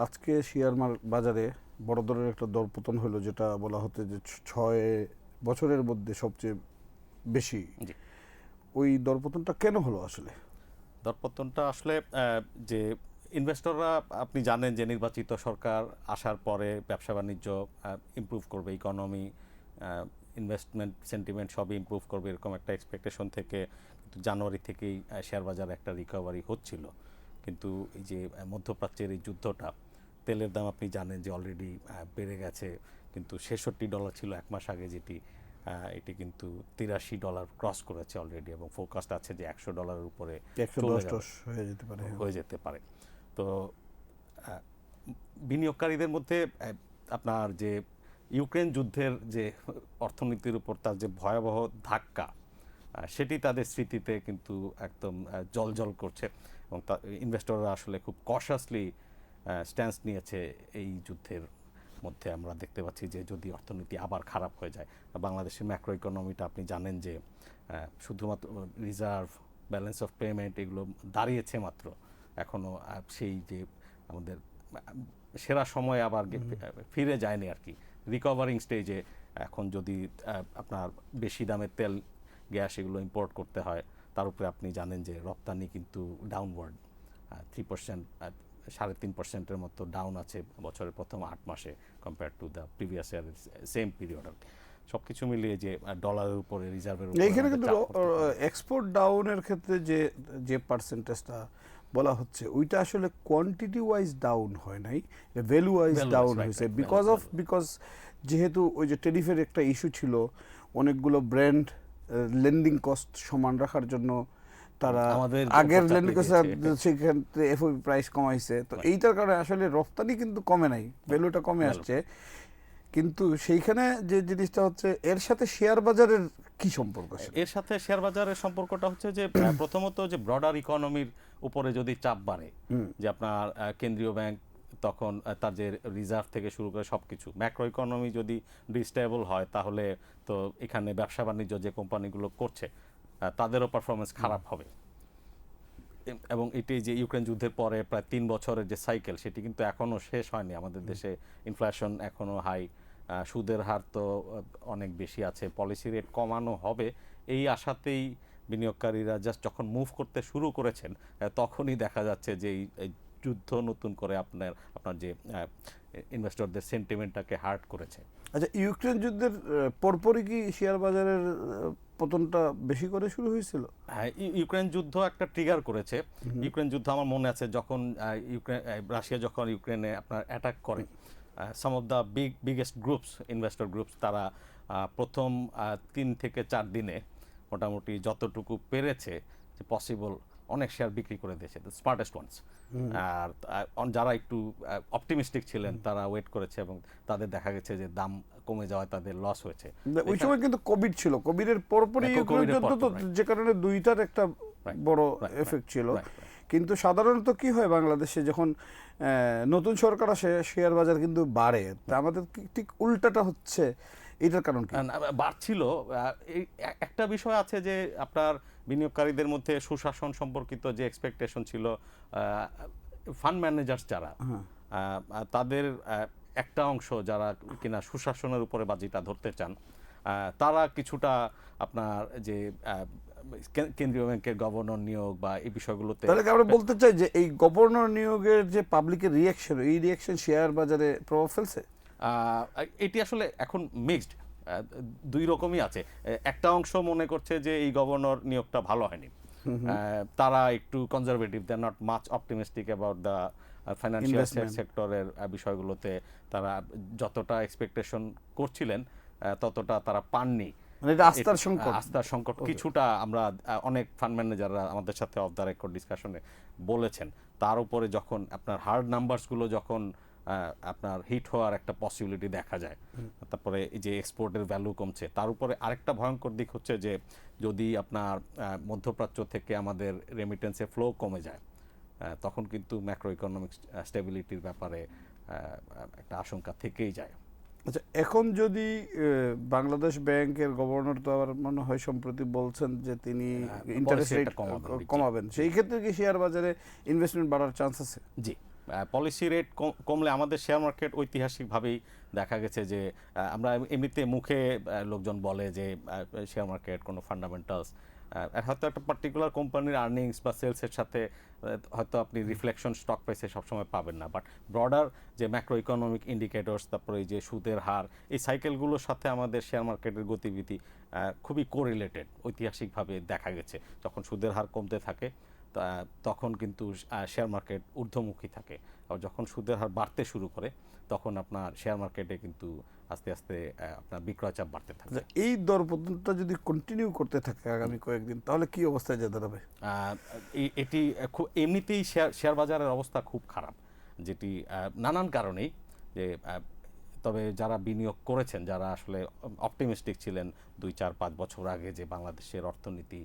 আজকে শেয়ার বাজারে বড় ধরনের একটা দরপতন হলো, যেটা বলা হতে যে 6 বছরের মধ্যে সবচেয়ে বেশি। জি। ওই দরপতনটা কেন হলো আসলে? দরপতনটা আসলে যে ইনভেস্টররা, আপনি জানেন যে নির্বাচিত সরকার আসার পরে ব্যবসা বাণিজ্য ইমপ্রুভ করবে, ইকোনমি, ইনভেস্টমেন্ট সেন্টিমেন্ট সবই ইমপ্রুভ করবে, এরকম একটা এক্সপেকটেশন থেকে কিন্তু জানুয়ারি থেকেই শেয়ার বাজারে একটা রিকভারি হচ্ছিল। কিন্তু এই যে মধ্যপ্রাচ্যের এই যুদ্ধটা, তেলের দাম আপনি জানেন যে অলরেডি বেড়ে গেছে, কিন্তু $66 ছিল এক মাস আগে, যেটি এটি কিন্তু $83 ক্রস করেছে অলরেডি, এবং ফোরকাস্ট আছে যে $100 উপরে 110 হয়ে যেতে পারে। তো বিনিয়োগকারীদের মধ্যে আপনার যে ইউক্রেন যুদ্ধের যে অর্থনীতির উপর তার যে ভয়াবহ ধাক্কা, সেটি তাদের স্মৃতিতে কিন্তু একদম জল করছে, এবং ইনভেস্টররা আসলে খুব কশাসলি স্ট্যান্স নিয়েছে এই যুদ্ধের মধ্যে। আমরা দেখতে পাচ্ছি যে যদি অর্থনীতি আবার খারাপ হয়ে যায়, বাংলাদেশের ম্যাক্রো ইকোনমিটা আপনি জানেন যে শুধুমাত্র রিজার্ভ, ব্যালেন্স অফ পেমেন্ট এগুলো দাঁড়িয়েছে মাত্র, এখনও সেই যে আমাদের সেরা সময় আবার ফিরে যায়নি আর কি, রিকভারিং স্টেজে। এখন যদি আপনার বেশি দামের তেল, গ্যাস এগুলো ইম্পোর্ট করতে হয়, তার উপরে আপনি জানেন যে রপ্তানি কিন্তু ডাউনওয়ার্ড 3%, 3.5%-এর মতো ডাউন আছে বছরের প্রথম 8 মাসে কম্পেয়ার টু দ্য প্রিভিয়াস ইয়ারের সেম পিরিয়ড আর কি। সব কিছু মিলিয়ে যে ডলারের উপরে, রিজার্ভের উপরে এইখানে কিন্তু এক্সপোর্ট ডাউনের ক্ষেত্রে যে যে পার্সেন্টেজটা বলা হচ্ছে, ওইটা আসলে কোয়ান্টিটি ওয়াইজ ডাউন হয় নাই, ভ্যালু ওয়াইজ ডাউন হয়েছে। বিকজ যেহেতু ওই যে টেরিফের একটা ইস্যু ছিল, অনেকগুলো ব্র্যান্ড লেন্ডিং কস্ট সমান রাখার জন্য তারা আগের লেন্ডিং কস্ট সেখান থেকে এফওবি প্রাইস কমাইছে। তো এইটার কারণে আসলে রপ্তানি কিন্তু কমে নাই, ভ্যালুটা কমে আসছে। কিন্তু সেইখানে যে জিনিসটা হচ্ছে, এর সাথে শেয়ার বাজারের কি সম্পর্ক? এর সাথে শেয়ার বাজারের সম্পর্কটা হচ্ছে যে প্রথমত যে ব্রডার ইকোনমির উপরে যদি চাপ বাড়ে, যে আপনার কেন্দ্রীয় ব্যাংক তখন তার যে রিজার্ভ থেকে শুরু করে সবকিছু, ম্যাক্রো ইকোনমি যদি ডিস্টেবল হয়, তাহলে তো এখানে ব্যবসা বাণিজ্য যে কোম্পানিগুলো করছে তাদেরও পারফরমেন্স খারাপ হবে। এবং এটি যে ইউক্রেন যুদ্ধের পরে প্রায় 3 বছরের যে সাইকেল, সেটি কিন্তু এখনও শেষ হয়নি। আমাদের দেশে ইনফ্লেশন এখনও হাই, সুদের হার তো অনেক বেশি আছে, পলিসি রেট কমানো হবে এই আশাতেই বিনিয়োগকারীরা জাস্ট যখন মুভ করতে শুরু করেছেন, তখনই দেখা যাচ্ছে যে এই যুদ্ধ নতুন করে আপনার যে ইনভেস্টরদের সেন্টিমেন্টটাকে হার্ট করেছে। আচ্ছা, ইউক্রেন যুদ্ধের পরপরই কি শেয়ার বাজারের পতনটা বেশি করে শুরু হয়েছিল? হ্যাঁ, ইউক্রেন যুদ্ধ একটা ট্রিগার করেছে। ইউক্রেন যুদ্ধ আমার মনে আছে, যখন রাশিয়া যখন ইউক্রেনে আপনার অ্যাটাক করে, some of the biggest groups, investor groups, তারা প্রথম 3 থেকে 4 দিনে মোটামুটি যতটুকু পেরেছে যে পসিবল অনেক শেয়ার বিক্রি করে দিয়েছে, দ্য স্মার্টেস্ট ওয়ান্স। আর যারা একটু অপটিমিস্টিক ছিলেন তারা ওয়েট করেছে, এবং তাদের দেখা গেছে যে দাম কমে যাওয়ায় তাদের লস হয়েছে। ওই সময় কিন্তু কোভিড ছিল, কোভিডের পরপরই ইউক্রেন যুদ্ধ, তো যে কারণে দুইটার একটা বড় এফেক্ট ছিল। কিন্তু সাধারণত কি হয়, বাংলাদেশে যখন নতুন সরকার আসে শেয়ার বাজার কিন্তু বাড়ে। তা আমাদের ঠিক উল্টাটা হচ্ছে, এটার কারণ কি? বাড়ছিল। একটা বিষয় আছে যে আপনার বিনিয়োগকারীদের মধ্যে সুশাসন সম্পর্কিত যে এক্সপেকটেশন ছিল, ফান্ড ম্যানেজার্স যারা, তাদের একটা অংশ যারা কিনা সুশাসনের উপরে বাজিটা ধরতে চান, তারা কিছুটা আপনার যে কেন্দ্রীয় ব্যাংকের গভর্নর নিয়োগ বা এই বিষয়গুলোতে, তাহলে আমরা বলতে চাই যে এই গভর্নর নিয়োগের যে পাবলিকের রিয়াকশন, এই রিয়াকশন শেয়ার বাজারে প্রভাব ফেলছে। এটি আসলে এখন মিক্সড, দুই রকমই আছে। একটা অংশ মনে করছে যে এই গভর্নর নিয়োগটা ভালো হয়নি, তারা একটু conservative, they are not much optimistic about the financial সেক্টরের বিষয়গুলোতে। তারা যতটা এক্সপেকটেশন করছিলেন ততটা তারা পাননি। আস্থার সংকট কিছুটা আমরা অনেক ফান্ড ম্যানেজাররা আমাদের সাথে অফ দ্য রেকর্ড ডিসকাশনে বলেছেন। তার উপরে যখন আপনার হার্ড নাম্বারসগুলো যখন আপনার হিট হওয়ার একটা পসিবিলিটি দেখা যায়, তারপরে এই যে এক্সপোর্টের ভ্যালু কমছে, তার উপরে আরেকটা ভয়ঙ্কর দিক হচ্ছে যে যদি আপনার মধ্যপ্রাচ্য থেকে আমাদের রেমিটেন্সে ফ্লো কমে যায়, তখন কিন্তু ম্যাক্রো ইকোনমিক স্টেবিলিটির ব্যাপারে একটা আশঙ্কা থেকেই যায়। আচ্ছা, এখন যদি বাংলাদেশ ব্যাংকের গভর্নর তো আবার মনে হয় সম্প্রতি বলছেন যে তিনি ইন্টারেস্ট রেট কমাবেন, সেই ক্ষেত্রে কি শেয়ার বাজারে ইনভেস্টমেন্ট বাড়ার চান্স আছে? জি, পলিসি রেট কমলে আমাদের শেয়ার মার্কেট ঐতিহাসিকভাবেই দেখা গেছে যে আমরা এমনিতে মুখে লোকজন বলে যে শেয়ার মার্কেট কোনো ফান্ডামেন্টালস হয়তো একটা পার্টিকুলার কোম্পানির আর্নিংস বা সেলসের সাথে হয়তো আপনি রিফ্লেকশন স্টক প্রাইসে সবসময় পাবেন না, বাট ব্রডার যে ম্যাক্রো ইকোনমিক ইন্ডিকেটরস, তারপরে এই যে সুদের হার, এই সাইকেলগুলোর সাথে আমাদের শেয়ার মার্কেটের গতিবিধি খুবই কোরিলেটেড ঐতিহাসিকভাবে দেখা গেছে। যখন সুদের হার কমতে থাকে তখন কিন্তু শেয়ার মার্কেট ঊর্ধ্বমুখী থাকে, আর যখন সুদের হার বাড়তে শুরু করে তখন আপনার শেয়ার মার্কেটে কিন্তু আস্তে আস্তে আপনার বিক্রয় চাপ বাড়তে থাকে। এই দরপতনটা যদি কন্টিনিউ করতে থাকে আগামী কয়েকদিন, তাহলে কি অবস্থায় যেতে হবে? এটি এমনিতেই শেয়ার বাজারের অবস্থা খুব খারাপ, যেটি নানান কারণেই। যে তবে যারা বিনিয়োগ করেছেন, যারা আসলে অপটিমিস্টিক ছিলেন 2-4-5 বছর আগে যে বাংলাদেশের অর্থনীতি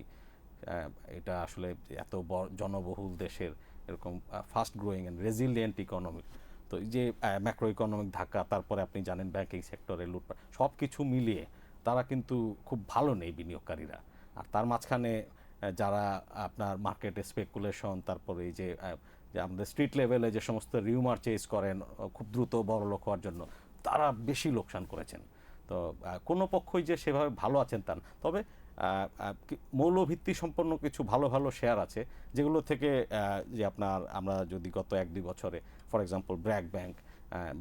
এটা আসলে এত জনবহুল দেশের এরকম fast growing and resilient economy, তো এই যে ম্যাক্রো ইকোনমিক ধাক্কা, তারপরে আপনি জানেন ব্যাংকিং সেক্টরে লুটপাট, সব কিছু মিলিয়ে তারা কিন্তু খুব ভালো নেই বিনিয়োগকারীরা। আর তার মাঝখানে যারা আপনার মার্কেটে স্পেকুলেশন, তারপরে এই যে আমাদের স্ট্রিট লেভেলে যে সমস্ত রিউমার চেজ করেন খুব দ্রুত বড় লোক হওয়ার জন্য, তারা বেশি লোকসান করেছেন। তো কোনো পক্ষই যে সেভাবে ভালো আছেন তা না। তবে মৌলভিত্তি সম্পন্ন কিছু ভালো ভালো শেয়ার আছে, যেগুলো থেকে যে আপনার আমরা যদি গত 1-2 বছরে ফর এক্সাম্পল ব্র্যাক ব্যাংক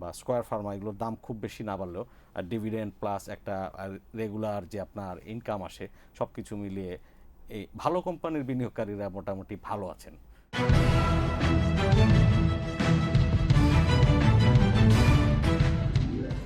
বা স্কয়ার ফার্মা, এগুলোর দাম খুব বেশি না বাড়লেও ডিভিডেন্ড প্লাস একটা রেগুলার যে আপনার ইনকাম আসে, সব কিছু মিলিয়ে এই ভালো কোম্পানির বিনিয়োগকারীরা মোটামুটি ভালো আছেন।